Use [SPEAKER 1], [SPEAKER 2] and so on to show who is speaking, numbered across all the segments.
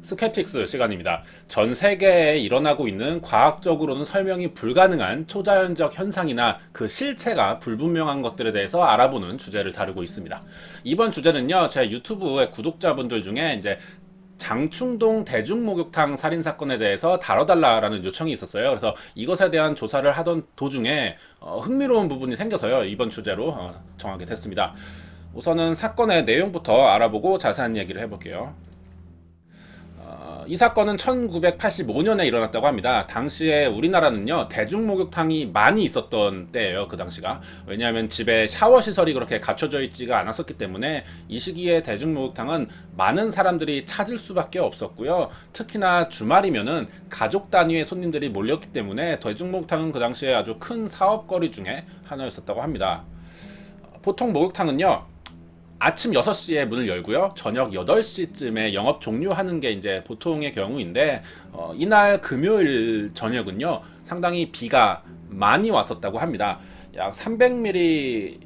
[SPEAKER 1] 스캡틱스 시간입니다. 전 세계에 일어나고 있는 과학적으로는 설명이 불가능한 초자연적 현상이나 그 실체가 불분명한 것들에 대해서 알아보는 주제를 다루고 있습니다. 이번 주제는요, 제 유튜브의 구독자분들 중에 이제 장충동 대중목욕탕 살인사건에 대해서 다뤄달라라는 요청이 있었어요. 그래서 이것에 대한 조사를 하던 도중에 흥미로운 부분이 생겨서요, 이번 주제로 정하게 됐습니다. 우선은 사건의 내용부터 알아보고 자세한 얘기를 해볼게요. 이 사건은 1985년에 일어났다고 합니다. 당시에 우리나라는요, 대중목욕탕이 많이 있었던 때예요, 그 당시가. 왜냐하면 집에 샤워 시설이 그렇게 갖춰져 있지가 않았었기 때문에 이 시기에 대중목욕탕은 많은 사람들이 찾을 수밖에 없었고요. 특히나 주말이면은 가족 단위의 손님들이 몰렸기 때문에 대중목욕탕은 그 당시에 아주 큰 사업거리 중에 하나였었다고 합니다. 보통 목욕탕은요, 아침 6시에 문을 열고요. 저녁 8시쯤에 영업 종료하는 게 이제 보통의 경우인데, 이날 금요일 저녁은요, 상당히 비가 많이 왔었다고 합니다. 약 300mm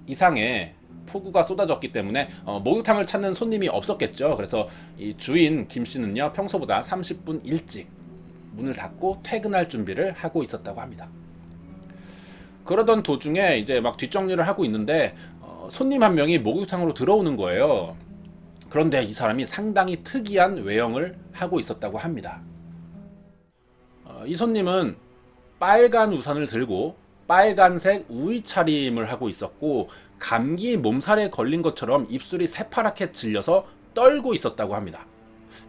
[SPEAKER 1] 이상의 폭우가 쏟아졌기 때문에 목욕탕을 찾는 손님이 없었겠죠. 그래서 이 주인 김 씨는요, 평소보다 30분 일찍 문을 닫고 퇴근할 준비를 하고 있었다고 합니다. 그러던 도중에 이제 막 뒷정리를 하고 있는데 손님 한 명이 목욕탕으로 들어오는 거예요. 그런데 이 사람이 상당히 특이한 외형을 하고 있었다고 합니다. 이 손님은 빨간 우산을 들고 빨간색 우의 차림을 하고 있었고, 감기 몸살에 걸린 것처럼 입술이 새파랗게 질려서 떨고 있었다고 합니다.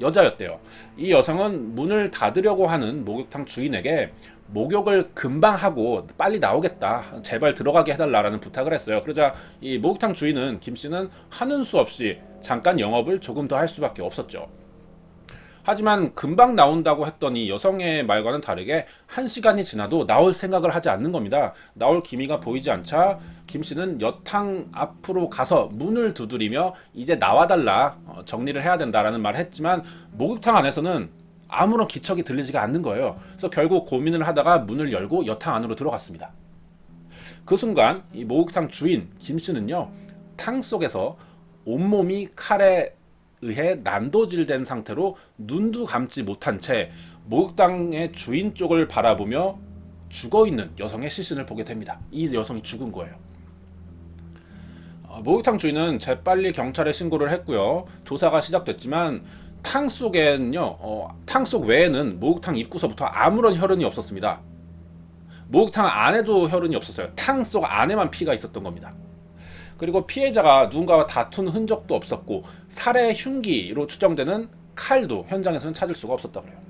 [SPEAKER 1] 여자였대요. 이 여성은 문을 닫으려고 하는 목욕탕 주인에게 목욕을 금방 하고 빨리 나오겠다, 제발 들어가게 해달라라는 부탁을 했어요. 그러자 이 목욕탕 주인은 김 씨는 하는 수 없이 잠깐 영업을 조금 더 할 수밖에 없었죠. 하지만 금방 나온다고 했던 이 여성의 말과는 다르게 1시간이 지나도 나올 생각을 하지 않는 겁니다. 나올 기미가 보이지 않자 김 씨는 여탕 앞으로 가서 문을 두드리며 이제 나와달라, 정리를 해야 된다라는 말을 했지만 목욕탕 안에서는 아무런 기척이 들리지가 않는 거예요. 그래서 결국 고민을 하다가 문을 열고 여탕 안으로 들어갔습니다. 그 순간 이 목욕탕 주인 김 씨는요, 탕 속에서 온몸이 칼에 의해 난도질된 상태로 눈도 감지 못한 채 목욕탕의 주인 쪽을 바라보며 죽어있는 여성의 시신을 보게 됩니다. 이 여성이 죽은 거예요. 목욕탕 주인은 재빨리 경찰에 신고를 했고요. 조사가 시작됐지만 탕 속에는요, 탕 속 외에는 목욕탕 입구서부터 아무런 혈흔이 없었습니다. 목욕탕 안에도 혈흔이 없었어요. 탕 속 안에만 피가 있었던 겁니다. 그리고 피해자가 누군가와 다툰 흔적도 없었고, 살해 흉기로 추정되는 칼도 현장에서는 찾을 수가 없었다고 그래요.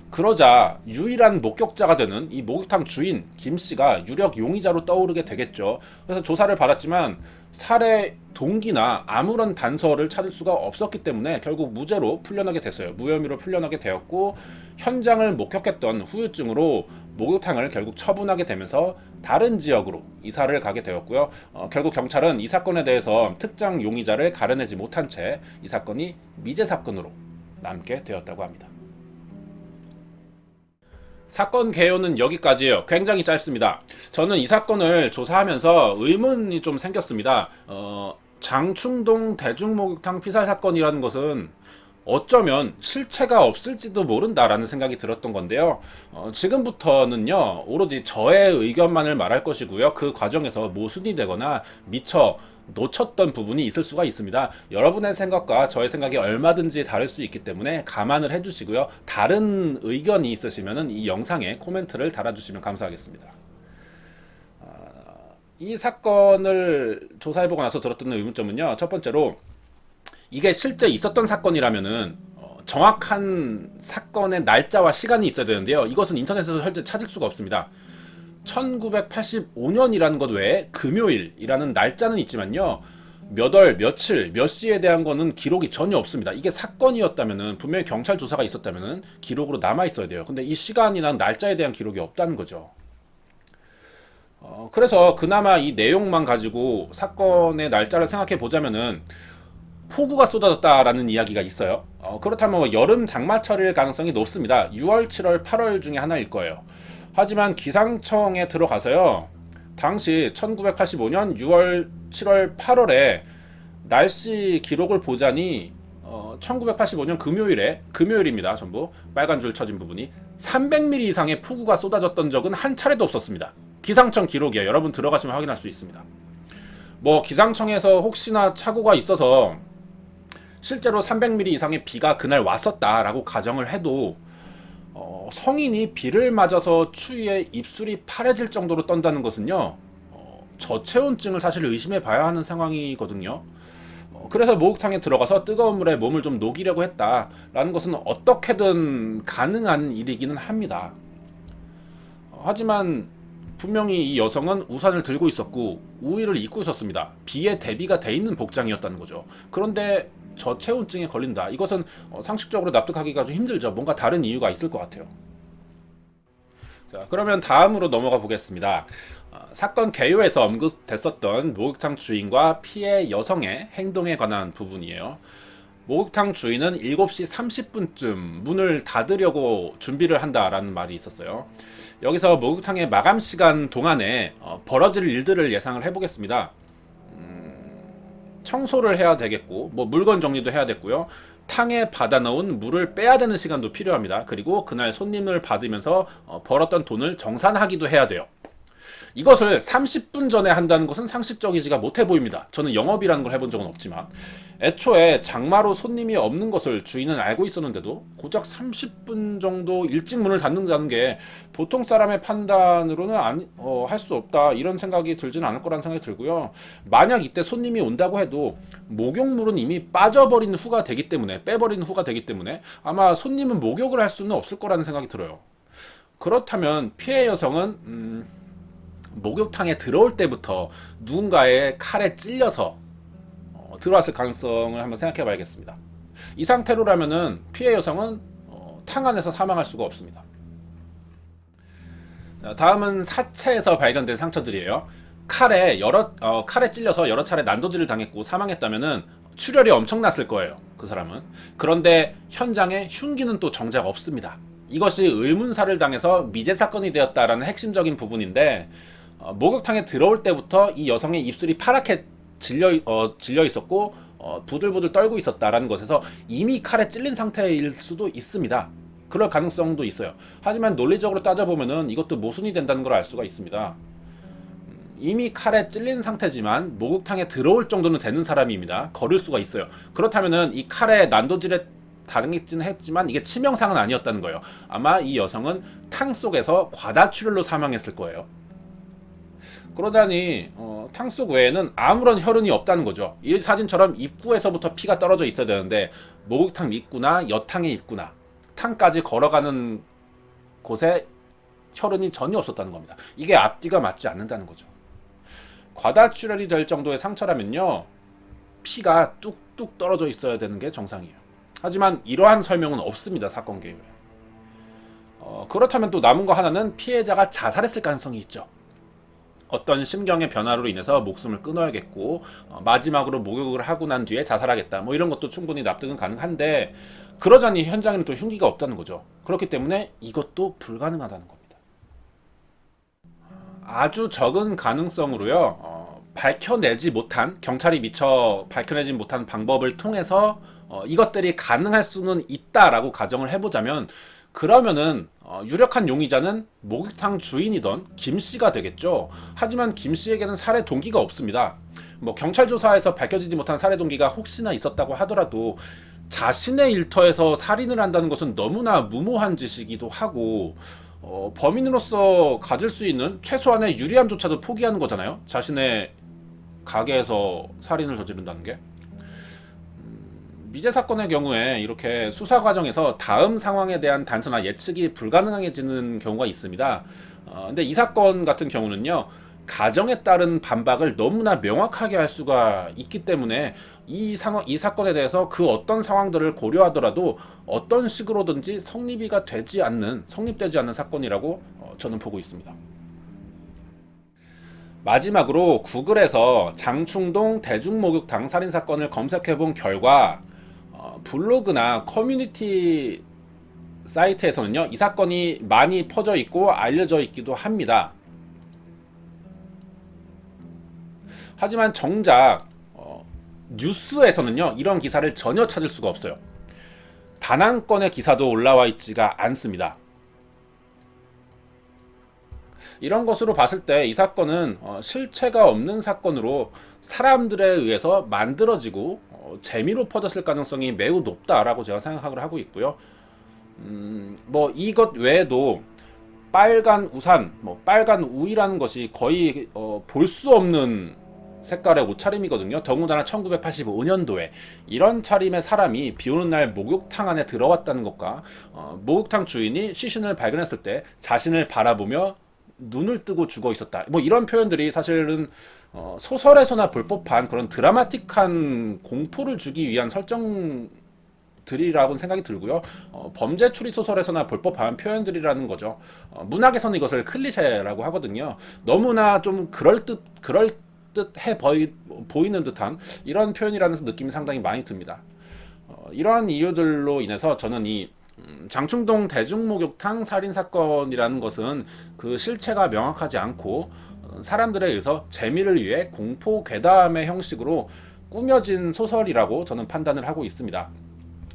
[SPEAKER 1] 그러자 유일한 목격자가 되는 이 목욕탕 주인 김 씨가 유력 용의자로 떠오르게 되겠죠. 그래서 조사를 받았지만 살해 동기나 아무런 단서를 찾을 수가 없었기 때문에 결국 무죄로 풀려나게 됐어요. 무혐의로 풀려나게 되었고, 현장을 목격했던 후유증으로 목욕탕을 결국 처분하게 되면서 다른 지역으로 이사를 가게 되었고요. 결국 경찰은 이 사건에 대해서 특정 용의자를 가려내지 못한 채 이 사건이 미제 사건으로 남게 되었다고 합니다. 사건 개요는 여기까지예요. 굉장히 짧습니다. 저는 이 사건을 조사하면서 의문이 좀 생겼습니다. 장충동 대중목욕탕 피살 사건이라는 것은 어쩌면 실체가 없을지도 모른다라는 생각이 들었던 건데요. 지금부터는요, 오로지 저의 의견만을 말할 것이고요. 그 과정에서 모순이 되거나 미처 놓쳤던 부분이 있을 수가 있습니다. 여러분의 생각과 저의 생각이 얼마든지 다를 수 있기 때문에 감안을 해주시고요. 다른 의견이 있으시면 이 영상에 코멘트를 달아주시면 감사하겠습니다. 이 사건을 조사해보고 나서 들었던 의문점은요, 첫 번째로 이게 실제 있었던 사건이라면은 정확한 사건의 날짜와 시간이 있어야 되는데요. 이것은 인터넷에서 현재 찾을 수가 없습니다. 1985년이라는 것 외에 금요일이라는 날짜는 있지만요, 몇 월, 며칠, 몇 시에 대한 거는 기록이 전혀 없습니다. 이게 사건이었다면은, 분명히 경찰 조사가 있었다면은 기록으로 남아 있어야 돼요. 근데 이 시간이나 날짜에 대한 기록이 없다는 거죠. 그래서 그나마 이 내용만 가지고 사건의 날짜를 생각해 보자면은 폭우가 쏟아졌다라는 이야기가 있어요. 그렇다면 뭐 여름 장마철일 가능성이 높습니다. 6월, 7월, 8월 중에 하나일 거예요. 하지만 기상청에 들어가서요, 당시 1985년 6월, 7월, 8월에 날씨 기록을 보자니 1985년 금요일입니다. 전부 빨간 줄 쳐진 부분이 300mm 이상의 폭우가 쏟아졌던 적은 한 차례도 없었습니다. 기상청 기록이에요. 여러분 들어가시면 확인할 수 있습니다. 뭐 기상청에서 혹시나 착오가 있어서 실제로 300mm 이상의 비가 그날 왔었다라고 가정을 해도 성인이 비를 맞아서 추위에 입술이 파래질 정도로 떤다는 것은요, 저체온증을 사실 의심해 봐야 하는 상황이거든요. 그래서 목욕탕에 들어가서 뜨거운 물에 몸을 좀 녹이려고 했다라는 것은 어떻게든 가능한 일이기는 합니다. 하지만 분명히 이 여성은 우산을 들고 있었고 우위를 입고 있었습니다. 비에 대비가 돼 있는 복장이었다는 거죠. 그런데 저체온증에 걸린다. 이것은 상식적으로 납득하기가 좀 힘들죠. 뭔가 다른 이유가 있을 것 같아요. 자, 그러면 다음으로 넘어가 보겠습니다. 사건 개요에서 언급됐었던 목욕탕 주인과 피해 여성의 행동에 관한 부분이에요. 목욕탕 주인은 7시 30분쯤 문을 닫으려고 준비를 한다라는 말이 있었어요. 여기서 목욕탕의 마감 시간 동안에 벌어질 일들을 예상을 해보겠습니다. 청소를 해야 되겠고, 뭐 물건 정리도 해야 됐고요. 탕에 받아놓은 물을 빼야 되는 시간도 필요합니다. 그리고 그날 손님을 받으면서 벌었던 돈을 정산하기도 해야 돼요. 이것을 30분 전에 한다는 것은 상식적이지가 못해 보입니다. 저는 영업이라는 걸 해본 적은 없지만 애초에 장마로 손님이 없는 것을 주인은 알고 있었는데도 고작 30분 정도 일찍 문을 닫는다는 게 보통 사람의 판단으로는 할 수 없다, 이런 생각이 들지는 않을 거라는 생각이 들고요. 만약 이때 손님이 온다고 해도 목욕물은 이미 빠져버린 후가 되기 때문에, 빼버린 후가 되기 때문에 아마 손님은 목욕을 할 수는 없을 거라는 생각이 들어요. 그렇다면 피해 여성은 목욕탕에 들어올 때부터 누군가의 칼에 찔려서 들어왔을 가능성을 한번 생각해 봐야겠습니다. 이 상태로라면은 피해 여성은 탕 안에서 사망할 수가 없습니다. 다음은 사체에서 발견된 상처들이에요. 칼에 찔려서 여러 차례 난도질을 당했고 사망했다면은 출혈이 엄청났을 거예요, 그 사람은. 그런데 현장에 흉기는 또 정작 없습니다. 이것이 의문사를 당해서 미제 사건이 되었다라는 핵심적인 부분인데, 목욕탕에 들어올 때부터 이 여성의 입술이 파랗게 질려 있었고 부들부들 떨고 있었다라는 것에서 이미 칼에 찔린 상태일 수도 있습니다. 그럴 가능성도 있어요. 하지만 논리적으로 따져보면은 이것도 모순이 된다는 걸 알 수가 있습니다. 이미 칼에 찔린 상태지만 목욕탕에 들어올 정도는 되는 사람입니다. 걸을 수가 있어요. 그렇다면은 이 칼에 난도질에 당했지는 했지만 이게 치명상은 아니었다는 거예요. 아마 이 여성은 탕 속에서 과다출혈로 사망했을 거예요. 그러다니 탕 속 외에는 아무런 혈흔이 없다는 거죠. 이 사진처럼 입구에서부터 피가 떨어져 있어야 되는데 목욕탕 입구나 여탕의 입구나 탕까지 걸어가는 곳에 혈흔이 전혀 없었다는 겁니다. 이게 앞뒤가 맞지 않는다는 거죠. 과다출혈이 될 정도의 상처라면요, 피가 뚝뚝 떨어져 있어야 되는 게 정상이에요. 하지만 이러한 설명은 없습니다, 사건 개요에. 그렇다면 또 남은 거 하나는 피해자가 자살했을 가능성이 있죠. 어떤 심경의 변화로 인해서 목숨을 끊어야겠고 마지막으로 목욕을 하고 난 뒤에 자살하겠다, 뭐 이런 것도 충분히 납득은 가능한데, 그러자니 현장에는 또 흉기가 없다는 거죠. 그렇기 때문에 이것도 불가능하다는 겁니다. 아주 적은 가능성으로요, 경찰이 미처 밝혀내지 못한 방법을 통해서 이것들이 가능할 수는 있다라고 가정을 해보자면, 그러면은 유력한 용의자는 목욕탕 주인이던 김씨가 되겠죠. 하지만 김씨에게는 살해 동기가 없습니다. 뭐 경찰 조사에서 밝혀지지 못한 살해 동기가 혹시나 있었다고 하더라도 자신의 일터에서 살인을 한다는 것은 너무나 무모한 짓이기도 하고, 범인으로서 가질 수 있는 최소한의 유리함조차도 포기하는 거잖아요. 자신의 가게에서 살인을 저지른다는 게. 미제 사건의 경우에 이렇게 수사 과정에서 다음 상황에 대한 단서나 예측이 불가능해지는 경우가 있습니다. 근데 이 사건 같은 경우는요, 가정에 따른 반박을 너무나 명확하게 할 수가 있기 때문에 이 사건에 대해서 그 어떤 상황들을 고려하더라도 어떤 식으로든지 성립되지 않는 사건이라고 저는 보고 있습니다. 마지막으로 구글에서 장충동 대중목욕탕 살인사건을 검색해본 결과 블로그나 커뮤니티 사이트에서는요, 이 사건이 많이 퍼져 있고 알려져 있기도 합니다. 하지만 정작 뉴스에서는요, 이런 기사를 전혀 찾을 수가 없어요. 단 한 건의 기사도 올라와 있지가 않습니다. 이런 것으로 봤을 때 이 사건은 실체가 없는 사건으로 사람들에 의해서 만들어지고 재미로 퍼졌을 가능성이 매우 높다라고 제가 생각을 하고 있고요. 뭐 이것 외에도 빨간 우산, 뭐 빨간 우이라는 것이 거의 볼 수 없는 색깔의 옷차림이거든요. 더군다나 1985년도에 이런 차림의 사람이 비 오는 날 목욕탕 안에 들어왔다는 것과 목욕탕 주인이 시신을 발견했을 때 자신을 바라보며 눈을 뜨고 죽어 있었다. 뭐 이런 표현들이 사실은 소설에서나 볼 법한 그런 드라마틱한 공포를 주기 위한 설정들이라고 생각이 들고요. 범죄 추리 소설에서나 볼 법한 표현들이라는 거죠. 문학에서는 이것을 클리셰라고 하거든요. 너무나 좀 그럴듯해 보이는 듯한 이런 표현이라는 느낌이 상당히 많이 듭니다. 이러한 이유들로 인해서 저는 이 장충동 대중목욕탕 살인 사건이라는 것은 그 실체가 명확하지 않고 사람들에 의해서 재미를 위해 공포 괴담의 형식으로 꾸며진 소설이라고 저는 판단을 하고 있습니다.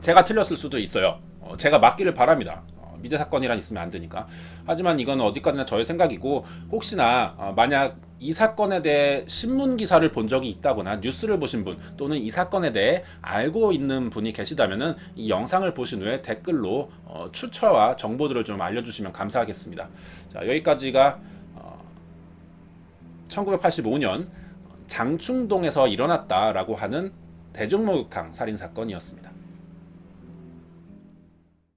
[SPEAKER 1] 제가 틀렸을 수도 있어요. 제가 맞기를 바랍니다. 미제 사건이란 있으면 안 되니까. 하지만 이건 어디까지나 저의 생각이고, 혹시나 만약 이 사건에 대해 신문 기사를 본 적이 있다거나 뉴스를 보신 분 또는 이 사건에 대해 알고 있는 분이 계시다면은 이 영상을 보신 후에 댓글로 추천과 정보들을 좀 알려주시면 감사하겠습니다. 자, 여기까지가 1985년 장충동에서 일어났다라고 하는 대중목욕탕 살인 사건이었습니다.